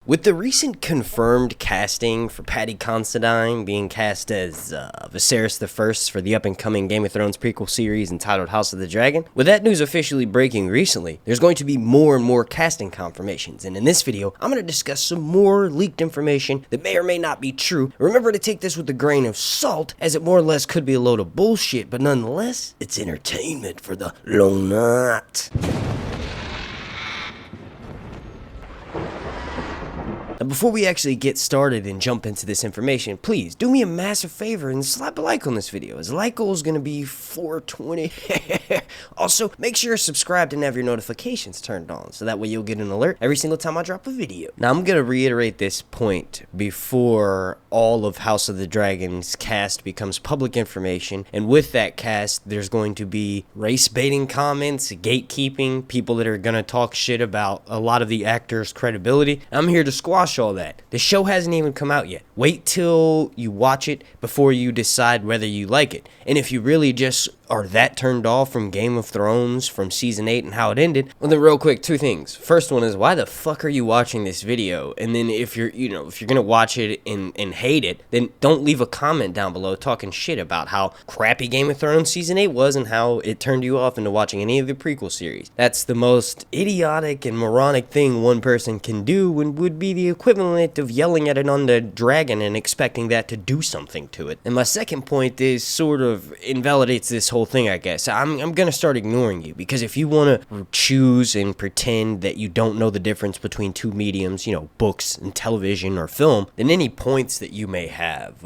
With the recent confirmed casting for Paddy Considine being cast as Viserys I for the up-and-coming Game of Thrones prequel series entitled House of the Dragon, with that news officially breaking recently, there's going to be more and more casting confirmations, and in this video, I'm going to discuss some more leaked information that may or may not be true. Remember to take this with a grain of salt, as it more or less could be a load of bullshit, but nonetheless, it's entertainment for the long night. Now, before we actually get started and jump into this information, please do me a massive favor and slap a like on this video, as the like goal is going to be 420. Also, make sure you're subscribed and have your notifications turned on, so that way you'll get an alert every single time I drop a video. Now, I'm going to reiterate this point before all of House of the Dragon's cast becomes public information, and with that cast, there's going to be race-baiting comments, gatekeeping, people that are going to talk shit about a lot of the actors' credibility. I'm here to squash all that. The show hasn't even come out yet. Wait till you watch it before you decide whether you like it. And if you really just are that turned off from Game of Thrones from season 8 and how it ended, well then real quick, two things. First one is, why the fuck are you watching this video? And then if you're gonna watch it and hate it, then don't leave a comment down below talking shit about how crappy Game of Thrones season 8 was and how it turned you off into watching any of the prequel series. That's the most idiotic and moronic thing one person can do, and would be the equivalent of yelling at an undead dragon and expecting that to do something to it. And my second point is sort of invalidates this whole thing, I guess. I'm gonna start ignoring you, because if you want to choose and pretend that you don't know the difference between two mediums, books and television or film, then any points that you may have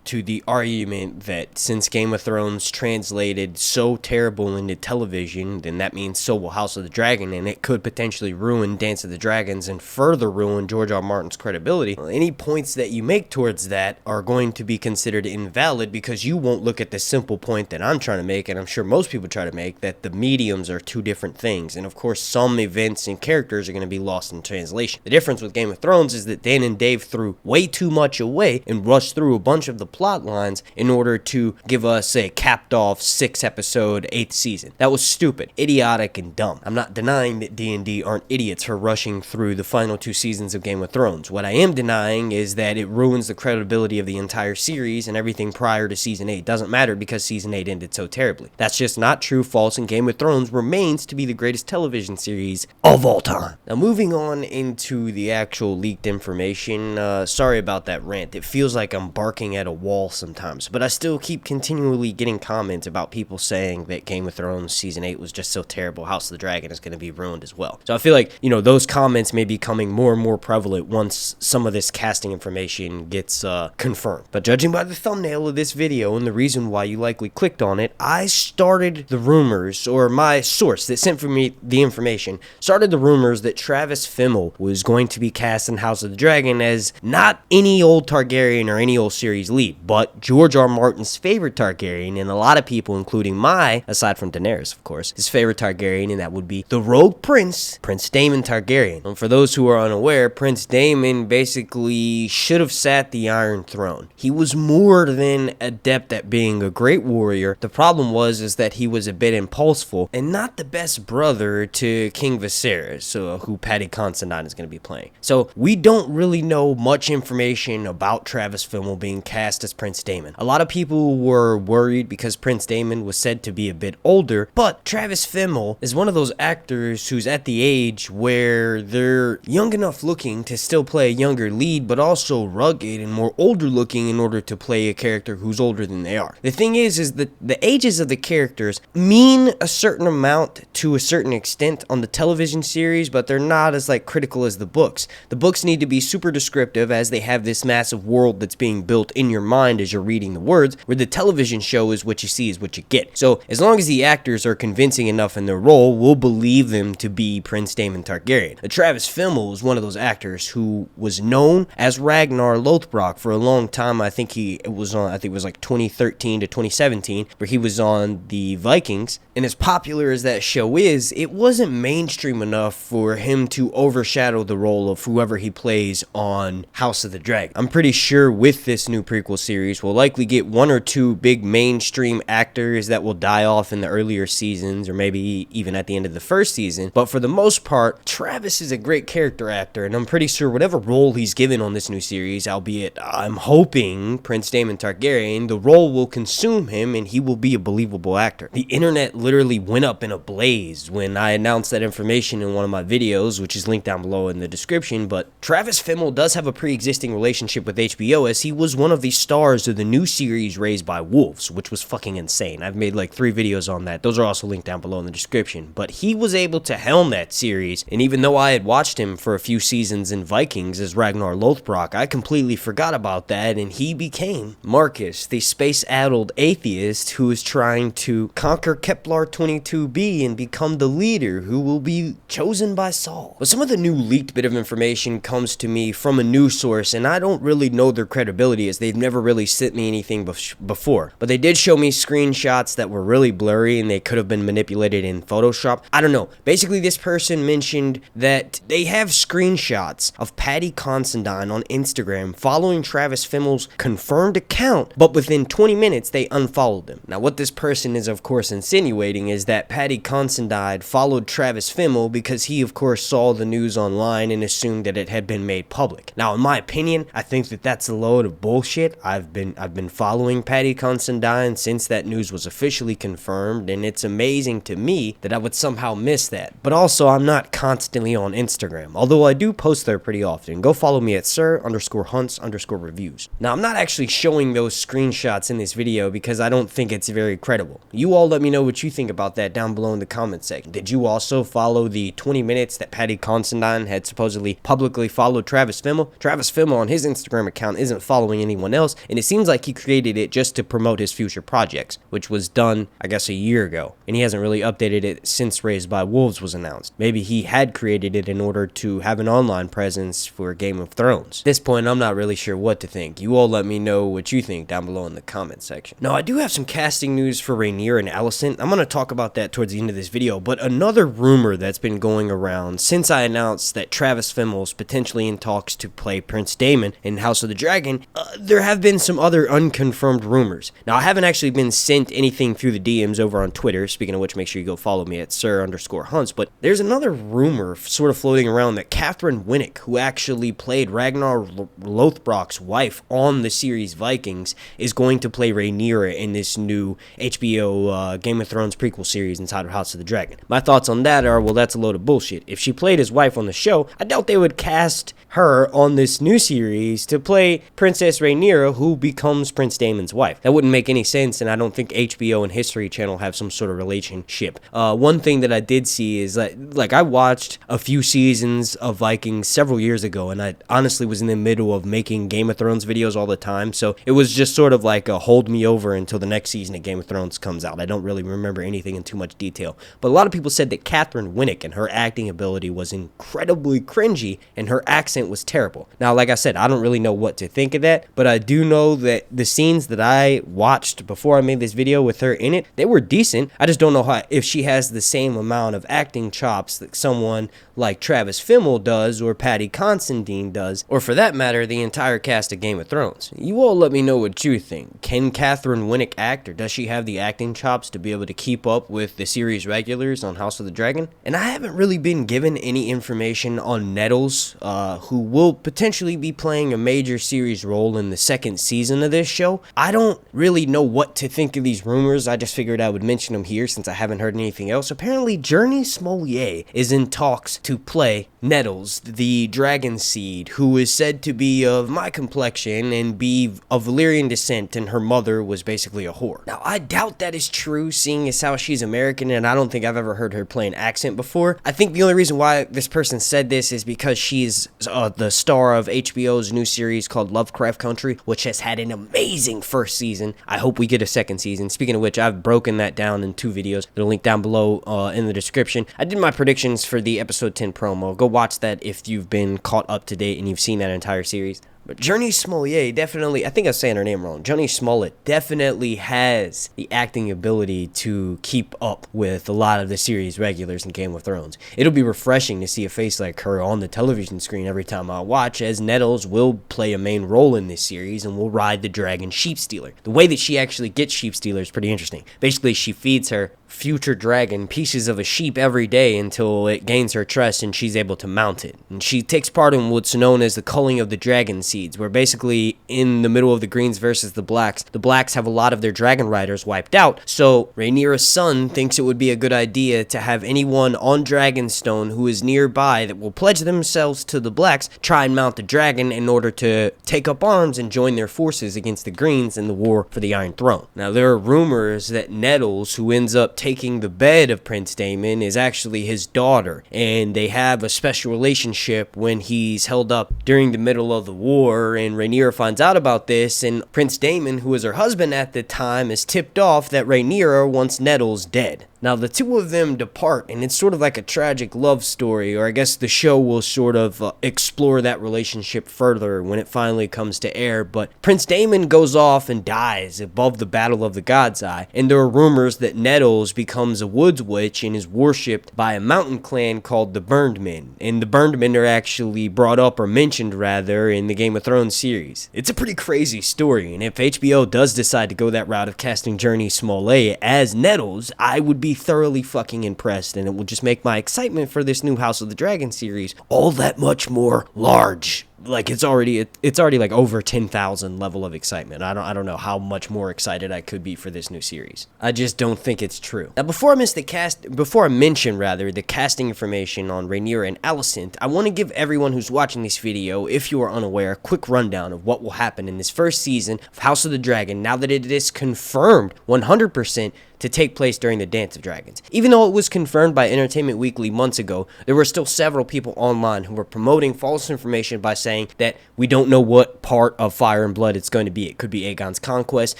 to the argument that since Game of Thrones translated so terrible into television, then that means so will House of the Dragon, and it could potentially ruin Dance of the Dragons and further ruin George R. R. Martin's credibility. Any points that you make towards that are going to be considered invalid, because you won't look at the simple point that I'm trying to make, and I'm sure most people try to make, that the mediums are two different things, and of course some events and characters are going to be lost in translation. The difference with Game of Thrones is that Dan and Dave threw way too much away and rushed through a bunch of the plot lines in order to give us a capped off 6-episode 8th season. That was stupid, idiotic, and dumb. I'm not denying that D&D aren't idiots for rushing through the final 2 seasons of Game of Thrones. What I am denying is that it ruins the credibility of the entire series, and everything prior to season 8 doesn't matter because season 8 ended so terribly. That's just not true, false, and Game of Thrones remains to be the greatest television series of all time. Now, moving on into the actual leaked information, sorry about that rant. It feels like I'm barking at a wall sometimes, but I still keep continually getting comments about people saying that Game of Thrones season 8 was just so terrible, House of the Dragon is going to be ruined as well. So I feel like, those comments may be becoming more and more prevalent once some of this casting information gets confirmed. But judging by the thumbnail of this video and the reason why you likely clicked on it, I started the rumors, or my source that sent for me the information started the rumors that Travis Fimmel was going to be cast in House of the Dragon as not any old Targaryen or any old series lead, but George R. Martin's favorite Targaryen, and a lot of people, including aside from Daenerys of course, his favorite Targaryen, and that would be the Rogue Prince Daemon Targaryen. And for those who are unaware, Prince Daemon basically should have sat the Iron Throne. He was more than adept at being a great warrior. The problem is that he was a bit impulsive and not the best brother to King Viserys, who Paddy Considine is going to be playing. So we don't really know much information about Travis Fimmel being cast as Prince Daemon. A lot of people were worried because Prince Daemon was said to be a bit older, but Travis Fimmel is one of those actors who's at the age where they're young enough looking to still play a younger lead, but also rugged and more older looking in order to play a character who's older than they are. The thing is that the ages of the characters mean a certain amount to a certain extent on the television series, but they're not as critical as the books. The books need to be super descriptive, as they have this massive world that's being built in your mind as you're reading the words, where the television show is what you see is what you get. So as long as the actors are convincing enough in their role, we'll believe them to be Prince Daemon Targaryen. Travis Fimmel is one of those actors who was known as Ragnar Lothbrok for a long time. I think it was 2013 to 2017, where he was on the Vikings, and as popular as that show is, it wasn't mainstream enough for him to overshadow the role of whoever he plays on House of the Dragon. I'm pretty sure with this new prequel series, we'll likely get 1 or 2 big mainstream actors that will die off in the earlier seasons, or maybe even at the end of the first season, but for the most part, Travis is a great character actor, and I'm pretty sure character, whatever role he's given on this new series, albeit I'm hoping Prince Daemon Targaryen, the role will consume him and he will be a believable actor. The internet literally went up in a blaze when I announced that information in one of my videos, which is linked down below in the description, but Travis Fimmel does have a pre-existing relationship with HBO, as he was one of the stars of the new series Raised by Wolves, which was fucking insane. I've made like 3 videos on that. Those are also linked down below in the description. But he was able to helm that series, and even though I had watched him for a few seasons in Vikings as Ragnar Lothbrok, I completely forgot about that, and he became Marcus, the space-addled atheist who is trying to conquer Kepler 22b and become the leader who will be chosen by Saul. But some of the new leaked bit of information comes to me from a news source, and I don't really know their credibility, as they've never really sent me anything before. But they did show me screenshots that were really blurry, and they could have been manipulated in Photoshop. I don't know. Basically, this person mentioned that they have screenshots of Paddy Considine on Instagram following Travis Fimmel's confirmed account, but within 20 minutes they unfollowed him. Now, what this person is of course insinuating is that Paddy Considine followed Travis Fimmel because he of course saw the news online and assumed that it had been made public. Now, in my opinion, I think that that's a load of bullshit. I've been following Paddy Considine since that news was officially confirmed, and it's amazing to me that I would somehow miss that. But also, I'm not constantly on Instagram, although I do post there pretty often. Go follow me at sir_hunts_reviews. Now, I'm not actually showing those screenshots in this video because I don't think it's very credible. You all let me know what you think about that down below in the comment section. Did you also follow the 20 minutes that Paddy Considine had supposedly publicly followed Travis Fimmel? Travis Fimmel on his Instagram account isn't following anyone else, and it seems like he created it just to promote his future projects, which was done, I guess, a year ago, and he hasn't really updated it since Raised by Wolves was announced. Maybe he had created it in order to have an online presence for Game of Thrones. At this point, I'm not really sure what to think. You all let me know what you think down below in the comment section. Now, I do have some casting news for Rhaenyra and Alicent. I'm going to talk about that towards the end of this video, but another rumor that's been going around since I announced that Travis Fimmel's potentially in talks to play Prince Daemon in House of the Dragon, there have been some other unconfirmed rumors. Now, I haven't actually been sent anything through the DMs over on Twitter, speaking of which, make sure you go follow me at sir_hunts, but there's another rumor sort of floating around that Catherine Winnick, who actually played Ragnar Lothbrok's wife on the series Vikings, is going to play Rhaenyra in this new HBO Game of Thrones prequel series inside of House of the Dragon. My thoughts on that are, well, that's a load of bullshit. If she played his wife on the show, I doubt they would cast her on this new series to play Princess Rhaenyra, who becomes Prince Daemon's wife. That wouldn't make any sense, and I don't think HBO and History Channel have some sort of relationship. One thing that I did see is that, like, I watched a few seasons of Vikings several years ago, and I honestly was in the middle of making Game of Thrones videos all the time, so it was just sort of like a hold me over until the next season of Game of Thrones comes out. I don't really remember anything in too much detail, but a lot of people said that Catherine Winnick and her acting ability was incredibly cringy, and her accent was terrible. Now, like I said, I don't really know what to think of that, but I do know that the scenes that I watched before I made this video with her in it, they were decent. I just don't know if she has the same amount of acting chops that someone like Travis Fimmel does, or Paddy Considine does, or for that matter, the entire cast of Game of Thrones. You all let me know what you think. Can Catherine Winnick act, or does she have the acting chops to be able to keep up with the series regulars on House of the Dragon? And I haven't really been given any information on Nettles, who will potentially be playing a major series role in the second season of this show. I don't really know what to think of these rumors. I just figured I would mention them here since I haven't heard anything else. Apparently, Journey Smollett is in talks to play Nettles, the dragon seed, who is said to be of my complexion and be of Valyrian descent, and her mother was basically a whore. Now, I doubt that is true, seeing as how she's American, and I don't think I've ever heard her play an accent before. I think the only reason why this person said this is because she's the star of HBO's new series called Lovecraft Country, which has had an amazing first season. I hope we get a second season. Speaking of which, I've broken that down in 2 videos. They'll link down below in the description. I did my predictions for the episode 10 promo. Go watch that if you've been caught up to date and you've seen that entire series. But Journey Smollett definitely, I think I'm saying her name wrong, Journey Smollett definitely has the acting ability to keep up with a lot of the series regulars in Game of Thrones. It'll be refreshing to see a face like her on the television screen every time I watch, as Nettles will play a main role in this series and will ride the dragon Sheepstealer. The way that she actually gets Sheepstealer is pretty interesting. Basically, she feeds her future dragon pieces of a sheep every day until it gains her trust and she's able to mount it. And she takes part in what's known as the culling of the dragon seeds, where basically in the middle of the Greens versus the Blacks have a lot of their dragon riders wiped out. So Rhaenyra's son thinks it would be a good idea to have anyone on Dragonstone who is nearby that will pledge themselves to the Blacks try and mount the dragon in order to take up arms and join their forces against the Greens in the war for the Iron Throne. Now, there are rumors that Nettles, who ends up taking the bed of Prince Daemon, is actually his daughter, and they have a special relationship when he's held up during the middle of the war, and Rhaenyra finds out about this, and Prince Daemon, who was her husband at the time, is tipped off that Rhaenyra wants Nettles dead. Now, the two of them depart, and it's sort of like a tragic love story, or I guess the show will sort of explore that relationship further when it finally comes to air, but Prince Daemon goes off and dies above the Battle of the God's Eye, and there are rumors that Nettles becomes a woods witch and is worshipped by a mountain clan called the Burned Men, and the Burned Men are actually brought up, or mentioned rather, in the Game of Thrones series. It's a pretty crazy story, and if HBO does decide to go that route of casting Journey Smollett as Nettles, I would be thoroughly fucking impressed, and it will just make my excitement for this new House of the Dragon series all that much more large. Like, it's already like over 10,000 level of excitement. I don't know how much more excited I could be for this new series. I just don't think it's true. Now, before I mention the casting information on Rhaenyra and Alicent, I want to give everyone who's watching this video, if you are unaware, a quick rundown of what will happen in this first season of House of the Dragon now that it is confirmed 100% to take place during the Dance of Dragons. Even though it was confirmed by Entertainment Weekly months ago, there were still several people online who were promoting false information by saying that we don't know what part of Fire and Blood it's going to be. It could be Aegon's conquest,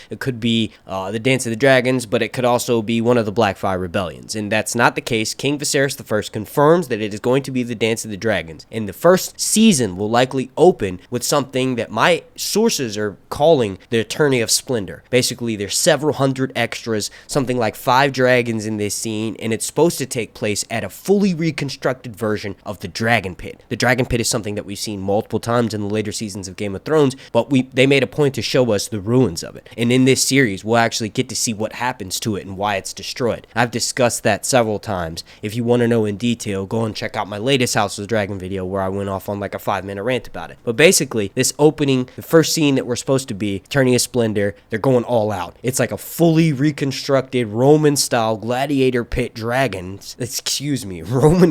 it could be the Dance of the Dragons, but it could also be one of the Blackfire rebellions. And that's not the case. King Viserys I confirms that it is going to be the Dance of the Dragons. And the first season will likely open with something that my sources are calling the Attorney of Splendor. Basically, there's several hundred extras, something like 5 dragons in this scene, and it's supposed to take place at a fully reconstructed version of the Dragon Pit. The Dragon Pit is something that we've seen multiple times in the later seasons of Game of Thrones, but they made a point to show us the ruins of it. And in this series, we'll actually get to see what happens to it and why it's destroyed. I've discussed that several times. If you want to know in detail, go and check out my latest House of the Dragon video where I went off on like a 5-minute rant about it. But basically, this opening, the first scene that we're supposed to be, Attorney of Splendor, they're going all out. It's like a fully reconstructed Roman-style gladiator pit Roman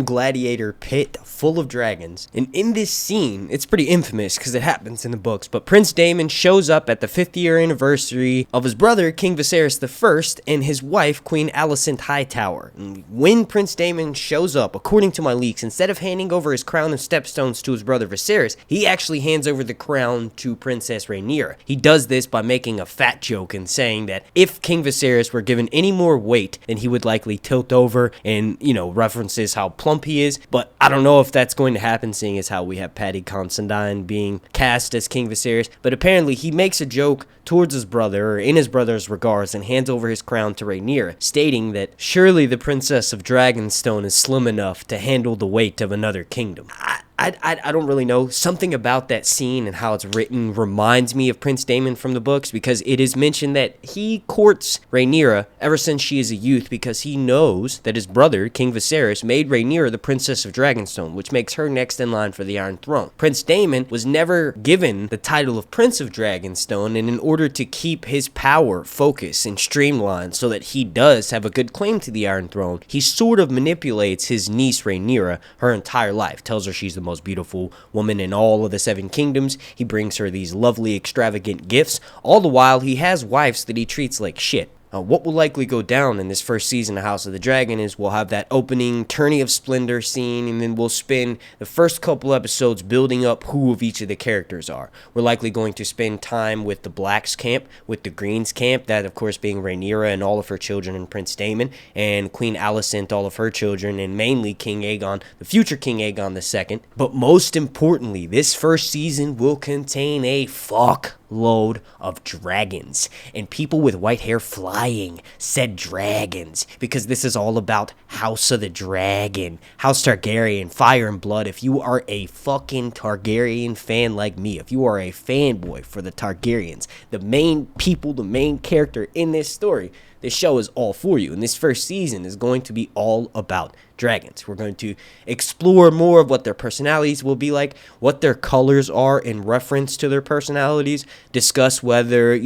gladiator pit full of dragons. And in this scene, it's pretty infamous because it happens in the books, but Prince Daemon shows up at the 5th year anniversary of his brother, King Viserys I, and his wife, Queen Alicent Hightower. And when Prince Daemon shows up, according to my leaks, instead of handing over his crown and stepstones to his brother Viserys, he actually hands over the crown to Princess Rhaenyra. He does this by making a fat joke and saying that if King Viserys were given any more weight, then he would likely tilt over, and, references how plump he is. But I don't know if that's going to happen, seeing as how we have Paddy Considine being cast as King Viserys. But apparently he makes a joke towards his brother, or in his brother's regards, and hands over his crown to Rhaenyra, stating that surely the Princess of Dragonstone is slim enough to handle the weight of another kingdom. I don't really know. Something about that scene and how it's written reminds me of Prince Daemon from the books, because it is mentioned that he courts Rhaenyra ever since she is a youth because he knows that his brother, King Viserys, made Rhaenyra the Princess of Dragonstone, which makes her next in line for the Iron Throne. Prince Daemon was never given the title of Prince of Dragonstone, and in order to keep his power focused and streamlined so that he does have a good claim to the Iron Throne, he sort of manipulates his niece Rhaenyra her entire life, tells her she's the most beautiful woman in all of the 7 kingdoms. He brings her these lovely, extravagant gifts. All the while, he has wives that he treats like shit. What will likely go down in this first season of House of the Dragon is we'll have that opening Tourney of Splendor scene, and then we'll spend the first couple episodes building up who of each of the characters are. We're likely going to spend time with the Blacks camp, with the Greens camp, that of course being Rhaenyra and all of her children and Prince Daemon, and Queen Alicent, all of her children, and mainly King Aegon, the future King Aegon II. But most importantly, this first season will contain a fuck load of dragons and people with white hair flying said dragons, because this is all about House of the Dragon, House Targaryen, fire and blood. If you are a fucking Targaryen fan like me, if you are a fanboy for the Targaryens, the main people, the main character in this story, this show is all for you. And this first season is going to be all about dragons. We're going to explore more of what their personalities will be like, what their colors are in reference to their personalities, discuss whether,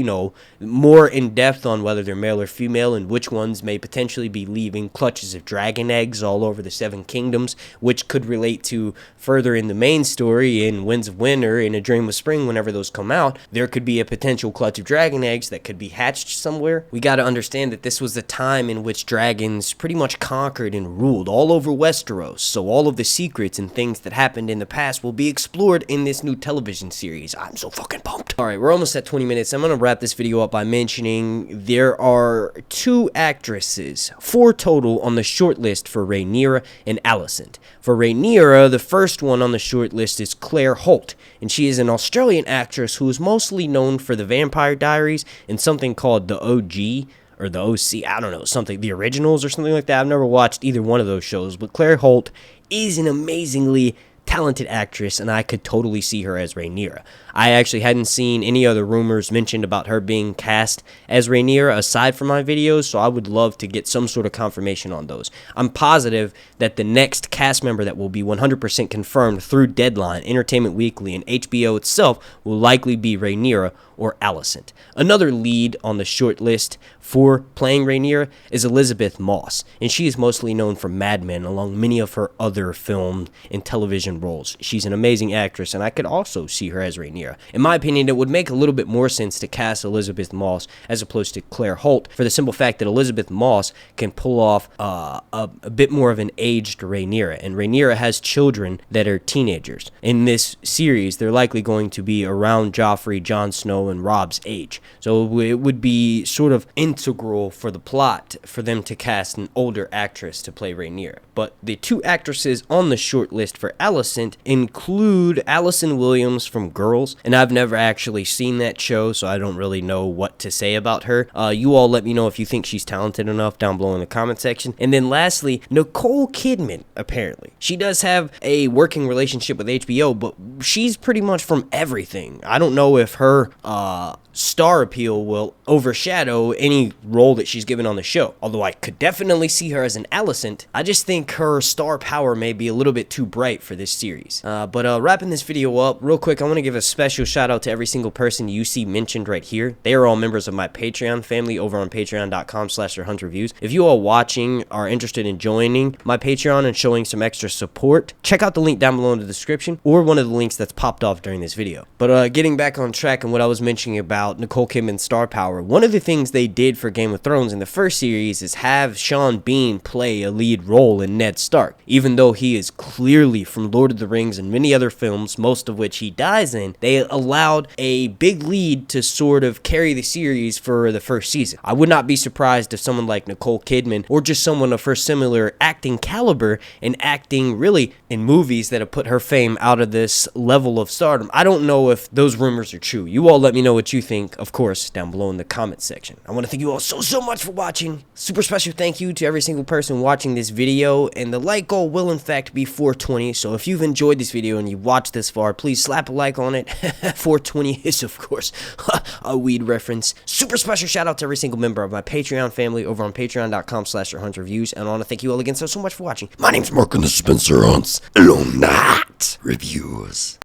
more in depth on whether they're male or female and which ones may potentially be leaving clutches of dragon eggs all over the Seven Kingdoms, which could relate to further in the main story in Winds of Winter, in A Dream of Spring, whenever those come out. There could be a potential clutch of dragon eggs that could be hatched somewhere. We got to understand that this was the time in which dragons pretty much conquered and ruled all over Westeros, so all of the secrets and things that happened in the past will be explored in this new television series. I'm so fucking pumped. Alright, we're almost at 20 minutes. I'm going to wrap this video up by mentioning there are 2 actresses, 4 total, on the short list for Rhaenyra and Alicent. For Rhaenyra, the first one on the short list is Claire Holt, and she is an Australian actress who is mostly known for The Vampire Diaries and something called The OG, or the OC, I don't know, something, the originals or something like that. I've never watched either one of those shows, but Claire Holt is an amazingly talented actress, and I could totally see her as Rhaenyra. I actually hadn't seen any other rumors mentioned about her being cast as Rhaenyra aside from my videos, so I would love to get some sort of confirmation on those. I'm positive that the next cast member that will be 100% confirmed through Deadline, Entertainment Weekly, and HBO itself will likely be Rhaenyra or Alicent. Another lead on the short list for playing Rhaenyra is Elizabeth Moss, and she is mostly known for Mad Men along many of her other film and television roles. She's an amazing actress, and I could also see her as Rhaenyra. In my opinion, it would make a little bit more sense to cast Elizabeth Moss as opposed to Claire Holt, for the simple fact that Elizabeth Moss can pull off a bit more of an aged Rhaenyra, and Rhaenyra has children that are teenagers. In this series, they're likely going to be around Joffrey, Jon Snow, and Rob's age, so it would be sort of integral for the plot for them to cast an older actress to play Rhaenyra. But the 2 actresses on the short list for Alicent include Allison Williams from Girls, and I've never actually seen that show, so I don't really know what to say about her. You all let me know if you think she's talented enough down below in the comment section. And then lastly, Nicole Kidman, apparently. She does have a working relationship with HBO, but she's pretty much from everything. I don't know if her star appeal will overshadow any role that she's given on the show, although I could definitely see her as an Alicent. I just think her star power may be a little bit too bright for this series. But wrapping this video up real quick, I want to give a special shout out to every single person you see mentioned right here. They are all members of my Patreon family over on patreon.com/HuntReviews. If you all watching are interested in joining my Patreon and showing some extra support, check out the link down below in the description, or one of the links that's popped off during this video. But getting back on track and what I was mentioning about Nicole Kidman's star power, one of the things they did for Game of Thrones in the first series is have Sean Bean play a lead role in Ned Stark. Even though he is clearly from Lord of the Rings and many other films, most of which he dies in, they allowed a big lead to sort of carry the series for the first season. I would not be surprised if someone like Nicole Kidman, or just someone of her similar acting caliber and acting really in movies that have put her fame out of this level of stardom. I don't know if those rumors are true. You all let me know what you think, of course, down below in the comment section. I want to thank you all so much for watching. Super special thank you to every single person watching this video, and the like goal will in fact be 420, so if you've enjoyed this video and you've watched this far, please slap a like on it. 420 is of course a weed reference. Super special shout out to every single member of my Patreon family over on patreon.com/HuntReviews, and I want to thank you all again so much for watching. My name's Mark and the Spencer Hunts. Alone Reviews.